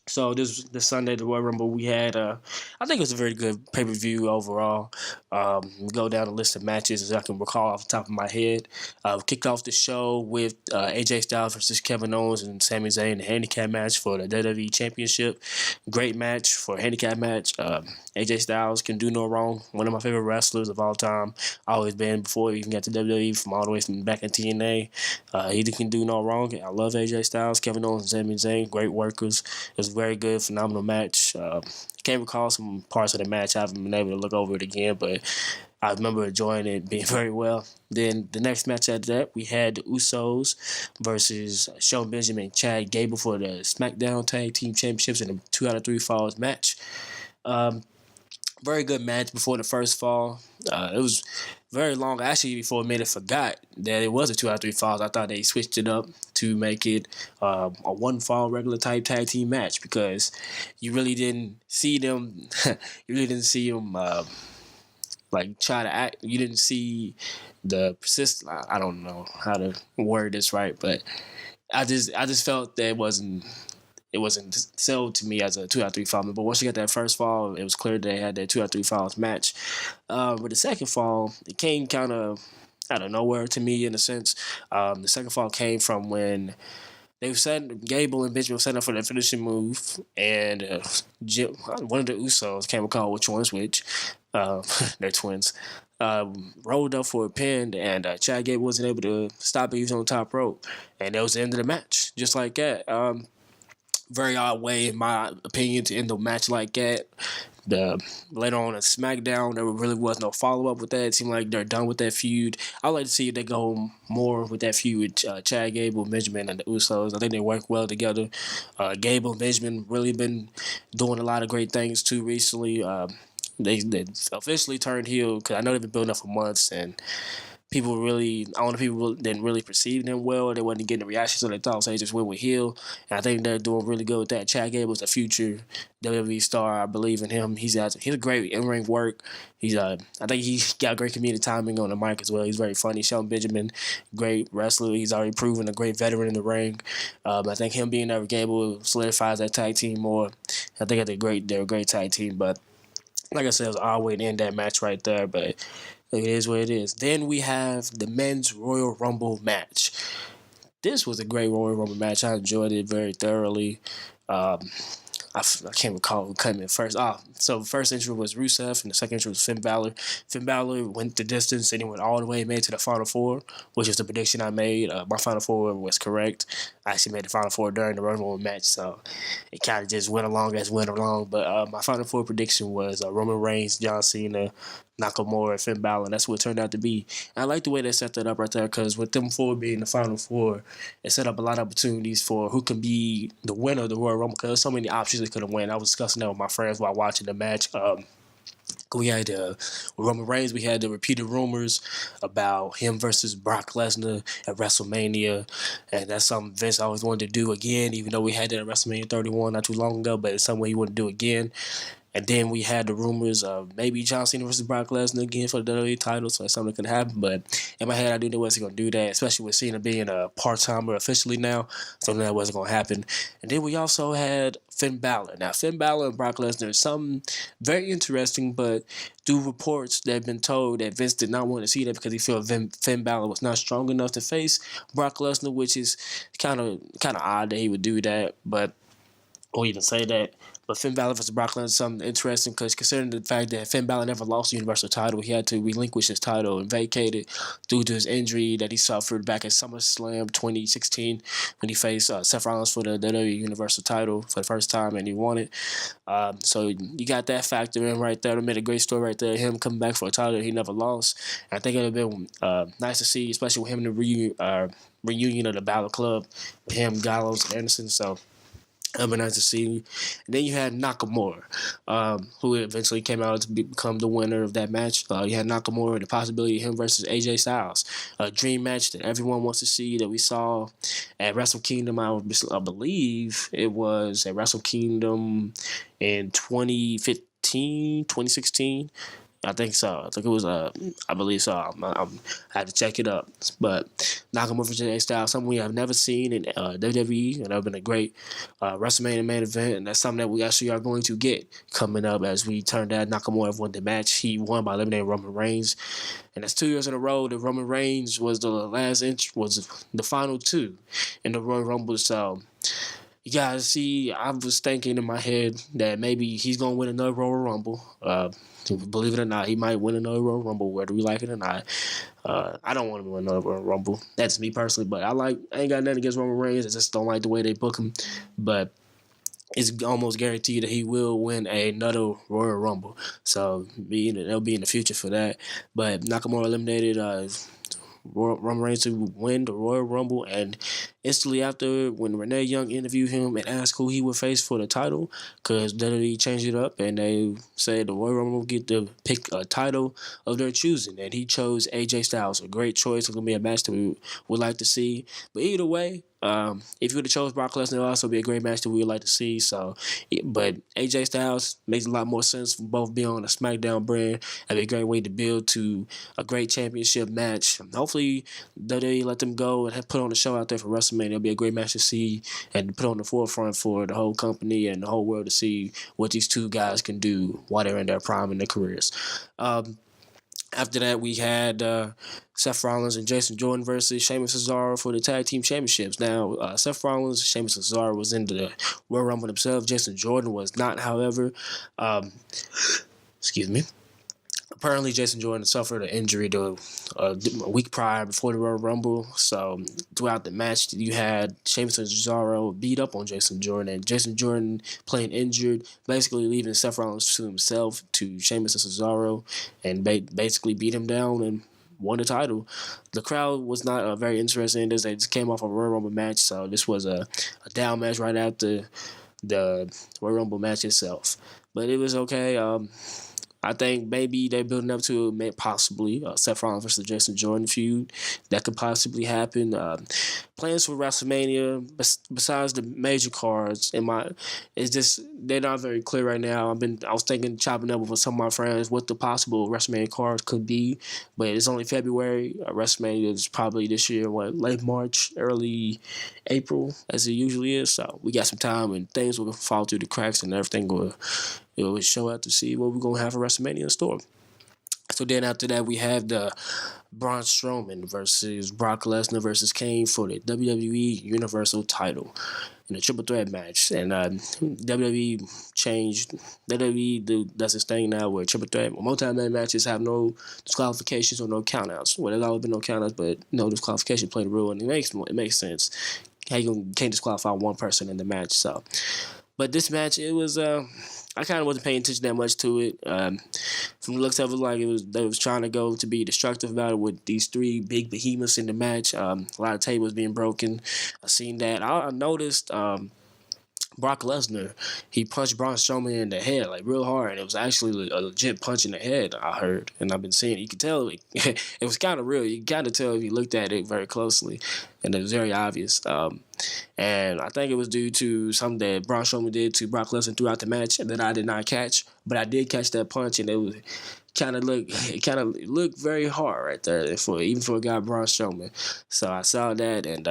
So this Sunday, the Royal Rumble, we had I think it was a very good pay per view overall. We go down the list of matches as I can recall off the top of my head. Kicked off the show with AJ Styles versus Kevin Owens and Sami Zayn, the handicap match for the WWE Championship. Great match for a handicap match. AJ Styles can do no wrong. One of my favorite wrestlers of all time. Always been before he even got to WWE from all the way from back in TNA. He can do no wrong. I love AJ Styles, Kevin Owens, and Sami Zayn. Great workers. It was a very good, phenomenal match. Can't recall some parts of the match. I haven't been able to look over it again, but I remember enjoying it being very well. Then the next match after that, we had the Usos versus Shelton Benjamin and Chad Gable for the SmackDown Tag Team Championships in a 2 out of 3 falls match. Very good match before the first fall. It was very long. Actually, before a minute, forgot that it was a 2 out of 3 falls. I thought they switched it up to make it a 1 fall regular type tag team match because you really didn't see them. You really didn't see them like try to act. You didn't see the persist. I don't know how to word this right, but I just felt that it wasn't sold to me as a 2 out of 3 fall. But once you got that first fall, it was clear they had that 2 out of 3 falls match. With the second fall, it came kind of out of nowhere to me in a sense. The second fall came from when they said Gable and Benjamin were set up for their finishing move, and one of the Usos, can't recall which one's which, they're twins, rolled up for a pin, and Chad Gable wasn't able to stop it. He was on the top rope, and that was the end of the match, just like that. Very odd way, in my opinion, to end a match like that. Later on in SmackDown, there really was no follow-up with that. It seemed like they're done with that feud. I'd like to see if they go more with that feud with Chad Gable, Benjamin, and the Usos. I think they work well together. Gable and Benjamin really been doing a lot of great things, too, recently. They officially turned heel because I know they've been building up for months, and people didn't really perceive them well. They wasn't getting the reaction, so they thought, so they just went with heel. And I think they're doing really good with that. Chad Gable's a future WWE star. I believe in him. He's a great in-ring work. I think he's got great comedic timing on the mic as well. He's very funny. Shelton Benjamin, great wrestler. He's already proven a great veteran in the ring. I think him being there with Gable solidifies that tag team more. I think they're a great tag team, but like I said, it was an odd way to end that match right there, but it is what it is. Then we have the men's Royal Rumble match. This was a great Royal Rumble match. I enjoyed it very thoroughly. I can't recall who came in first. So first entry was Rusev, and the second entry was Finn Balor. Finn Balor went the distance, and he went all the way, made it to the Final Four, which is the prediction I made. My Final Four was correct. I actually made the Final Four during the Royal Rumble match, so it kind of just went along. But my Final Four prediction was Roman Reigns, John Cena, Nakamura, and Finn Balor. And that's what it turned out to be. And I like the way they set that up right there because with them four being the Final Four, it set up a lot of opportunities for who can be the winner of the Royal Rumble because there's so many options they could have won. I was discussing that with my friends while watching the match. We had with Roman Reigns, we had the repeated rumors about him versus Brock Lesnar at WrestleMania, and that's something Vince always wanted to do again, even though we had that at WrestleMania 31 not too long ago, but it's something he wanted to do again. And then we had the rumors of maybe John Cena versus Brock Lesnar again for the WWE title, so that's something that could happen. But in my head, I knew they wasn't going to do that, especially with Cena being a part-timer officially now, so that wasn't going to happen. And then we also had Finn Balor. Now, Finn Balor and Brock Lesnar is something very interesting, but through reports that have been told that Vince did not want to see that because he felt Finn Balor was not strong enough to face Brock Lesnar, which is kind of odd that he would do that, or even say that. But Finn Balor versus Brock Lesnar is something interesting because considering the fact that Finn Balor never lost the Universal title, he had to relinquish his title and vacate it due to his injury that he suffered back at SummerSlam 2016 when he faced Seth Rollins for the WWE Universal title for the first time and he won it. So you got that factor in right there. It made a great story right there. Him coming back for a title that he never lost. And I think it would have been nice to see, especially with him in the reunion of the Balor Club, with him, Gallows, and Anderson. So it'd be nice to see. And then you had Nakamura, who eventually came out to become the winner of that match. You had Nakamura, the possibility of him versus AJ Styles, a dream match that everyone wants to see that we saw at Wrestle Kingdom. I believe it was at Wrestle Kingdom in 2015, 2016. I think so. I think it was. I believe so. I had to check it up. But Nakamura versus AJ Styles, something we have never seen in WWE, and that would been a great WrestleMania main event, and that's something that we actually are going to get coming up as we turn down Nakamura won the match. He won by eliminating Roman Reigns, and that's 2 years in a row that Roman Reigns was the was the final two in the Royal Rumble. So you guys see, I was thinking in my head that maybe he's gonna win another Royal Rumble. Believe it or not, he might win another Royal Rumble, whether we like it or not. I don't want him to win another Royal Rumble. That's me personally, but I ain't got nothing against Roman Reigns. I just don't like the way they book him. But it's almost guaranteed that he will win another Royal Rumble. So they'll be in the future for that. But Nakamura eliminated Roman Reigns to win the Royal Rumble, and instantly after, when Renee Young interviewed him and asked who he would face for the title, because WWE changed it up and they said the Royal Rumble will get to pick a title of their choosing, and he chose AJ Styles. A great choice. It's going to be a match that we would like to see. But either way, if you would have chose Brock Lesnar, it would also be a great match that we would like to see. So, but AJ Styles makes a lot more sense for both being on a SmackDown brand. That'd be a great way to build to a great championship match. Hopefully, WWE let them go and put on a show out there for WrestleMania. It'll be a great match to see and put on the forefront for the whole company and the whole world to see what these two guys can do while they're in their prime in their careers. After that, we had Seth Rollins and Jason Jordan versus Sheamus and Cesaro for the Tag Team Championships. Now, Seth Rollins, Sheamus and Cesaro was in the Royal Rumble themselves. Jason Jordan was not, however. Excuse me. Apparently, Jason Jordan suffered an injury a week prior before the Royal Rumble. So, throughout the match, you had Sheamus and Cesaro beat up on Jason Jordan, and Jason Jordan playing injured, basically leaving Seth Rollins to himself to Sheamus and Cesaro, and basically beat him down and won the title. The crowd was not very interested in this. They just came off a Royal Rumble match, so this was a down match right after the Royal Rumble match itself. But it was okay. I think maybe they're building up to possibly Seth Rollins versus Jason Jordan feud. That could possibly happen. Plans for WrestleMania, besides the major cards, it's just they're not very clear right now. I was chopping up with some of my friends what the possible WrestleMania cards could be, but it's only February. WrestleMania is probably this year, late March, early April, as it usually is. So we got some time, and things will fall through the cracks, and everything will. It will show out to see what we're going to have for WrestleMania in store. So then after that, we have the Braun Strowman versus Brock Lesnar versus Kane for the WWE Universal title in a triple threat match. And WWE changed. WWE does this thing now where triple threat, multi-man matches have no disqualifications or no countouts. Well, there's always been no countouts, but no disqualification played a role, and it makes sense. You can't disqualify one person in the match. So, but this match, it was I kind of wasn't paying attention that much to it. From the looks of it, like they was trying to go to be destructive about it with these three big behemoths in the match. A lot of tables being broken. I seen that. I noticed Brock Lesnar, he punched Braun Strowman in the head like real hard, and it was actually a legit punch in the head. I heard, and I've been seeing it. You could tell it was kind of real. You got to tell if you looked at it very closely, and it was very obvious. And I think it was due to something that Braun Strowman did to Brock Lesnar throughout the match that I did not catch, but I did catch that punch, and it kind of looked very hard right there even for a guy Braun Strowman. So I saw that, and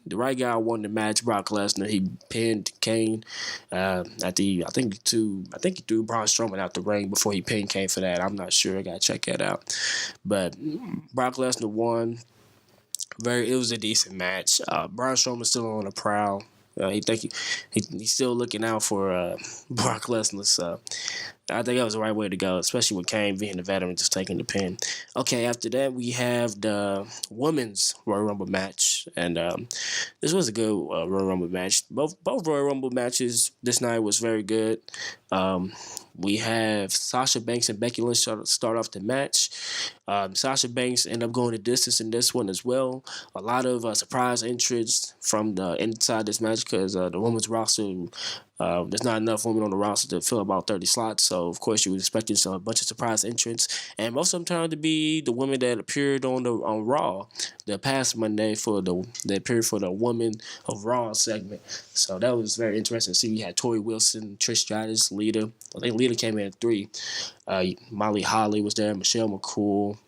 the right guy won the match. Brock Lesnar, he pinned Kane I think he threw Braun Strowman out the ring before he pinned Kane for that. I'm not sure. I gotta check that out. But Brock Lesnar won. It was a decent match. Braun Strowman's still on the prowl. He's still looking out for Brock Lesnar. So I think that was the right way to go, especially with Kane being the veteran, just taking the pin. Okay, after that we have the women's Royal Rumble match, and this was a good Royal Rumble match. Both Royal Rumble matches this night was very good. We have Sasha Banks and Becky Lynch start off the match. Sasha Banks ended up going the distance in this one as well. A lot of surprise entrants from the inside this match because the women's roster There's not enough women on the roster to fill about 30 slots, so of course you would expect a bunch of surprise entrants, and most of them turned out to be the women that appeared on Raw the past Monday that appeared for the Women of Raw segment. So that was very interesting to see. We had Tori Wilson, Trish Stratus, Lita. I think Lita came in at 3. Molly Holly was there, Michelle McCool,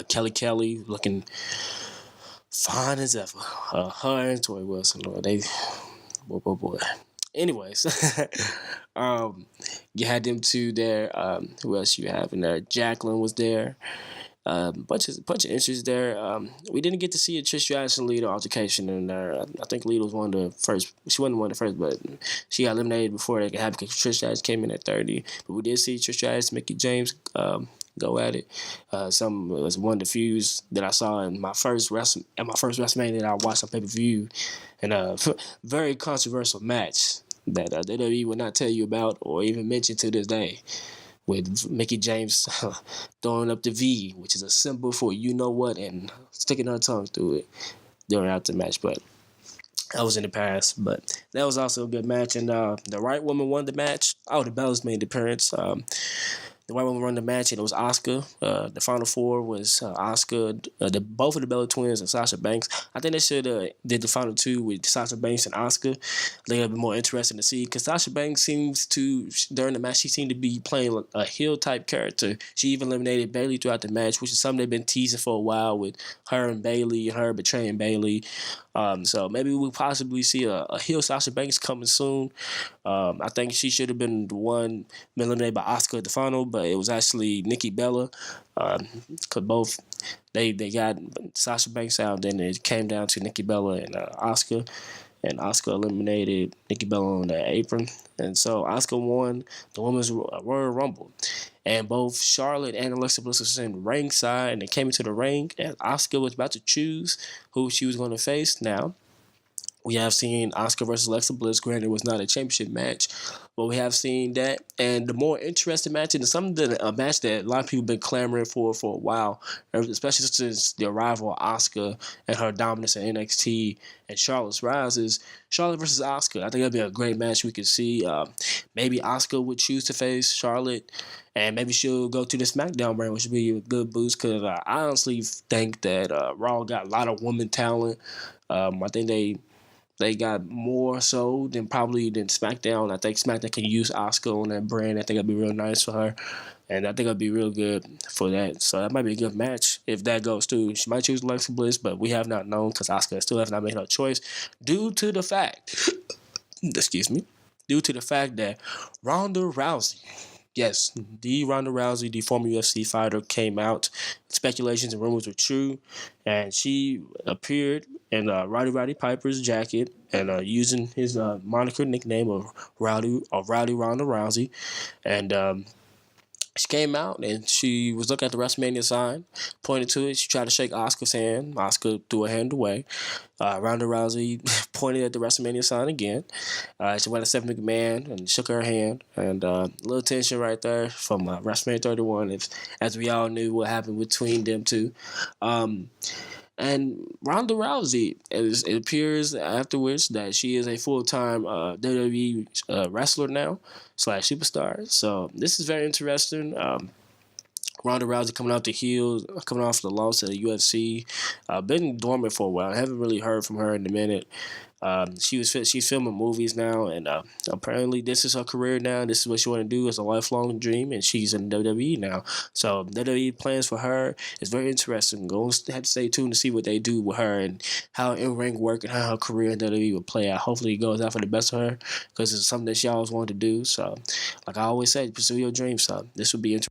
Kelly looking fine as ever. Her and Tori Wilson, Lord, boy. Anyways, you had them two there. Who else you have in there? Jacqueline was there. Bunch of entries there. We didn't get to see a Trish Stratus and Lita altercation in there. I think Lita was one of the first. She wasn't one of the first, but she got eliminated before they could happen because Trish Stratus came in at 30. But we did see Trish Stratus, Mickie James go at it. Some was one of the feuds that I saw in my first WrestleMania that I watched on pay-per-view, and a very controversial match that WWE would not tell you about or even mention to this day, with Mickie James throwing up the V, which is a symbol for you know what, and sticking her tongue through it during after the match. But that was in the past. But that was also a good match, and the right woman won the match. Oh, the Bellas made the appearance. The white woman won the match, and it was Asuka. The final four was Asuka, both of the Bella Twins, and Sasha Banks. I think they should did the final two with Sasha Banks and Asuka. I think it'd be more interesting to see, because Sasha Banks seems to, during the match, she seemed to be playing a heel-type character. She even eliminated Bayley throughout the match, which is something they've been teasing for a while with her and Bayley, her betraying Bayley. So maybe we'll possibly see a heel Sasha Banks coming soon. I think she should have been the one eliminated by Asuka at the final, but it was actually Nikki Bella. Cause both they got Sasha Banks out, then it came down to Nikki Bella and Asuka. And Asuka eliminated Nikki Bella on the apron. And so Asuka won the Women's Royal Rumble. And both Charlotte and Alexa Bliss was in ringside, and they came into the ring, and Asuka was about to choose who she was going to face. Now, we have seen Asuka versus Alexa Bliss. Granted, it was not a championship match, but we have seen that. And the more interesting match, and a match that a lot of people have been clamoring for a while, especially since the arrival of Asuka and her dominance in NXT and Charlotte's rise, is Charlotte versus Asuka. I think that'd be a great match we could see. Maybe Asuka would choose to face Charlotte, and maybe she'll go to the SmackDown brand, which would be a good boost, because I honestly think that Raw got a lot of woman talent. I think they got more so than SmackDown. I think SmackDown can use Asuka on that brand. I think that'd be real nice for her. And I think it'd be real good for that. So that might be a good match if that goes through. She might choose Alexa Bliss, but we have not known, because Asuka still has not made her choice due to the fact, due to the fact that Ronda Rousey, yes, the Ronda Rousey, the former UFC fighter, came out. Speculations and rumors were true, and she appeared in Roddy Piper's jacket and using his moniker nickname of Rowdy Ronda Rousey, and she came out and she was looking at the WrestleMania sign, pointed to it. She tried to shake Asuka's hand. Asuka threw her hand away. Ronda Rousey pointed at the WrestleMania sign again. She went to Stephanie McMahon and shook her hand. And a little tension right there from WrestleMania 31, as we all knew what happened between them two. And Ronda Rousey, it appears afterwards that she is a full-time WWE wrestler now / superstar. So this is very interesting. Ronda Rousey coming off the loss at the UFC. Been dormant for a while. I haven't really heard from her in a minute. She's filming movies now, and apparently this is her career now. This is what she want to do as a lifelong dream, and she's in WWE now. So WWE plans for her is very interesting. Go have to stay tuned to see what they do with her and how in-ring work and how her career in WWE will play out. Hopefully it goes out for the best of her, because it's something that she always wanted to do. So like I always say, pursue your dreams. So this would be interesting.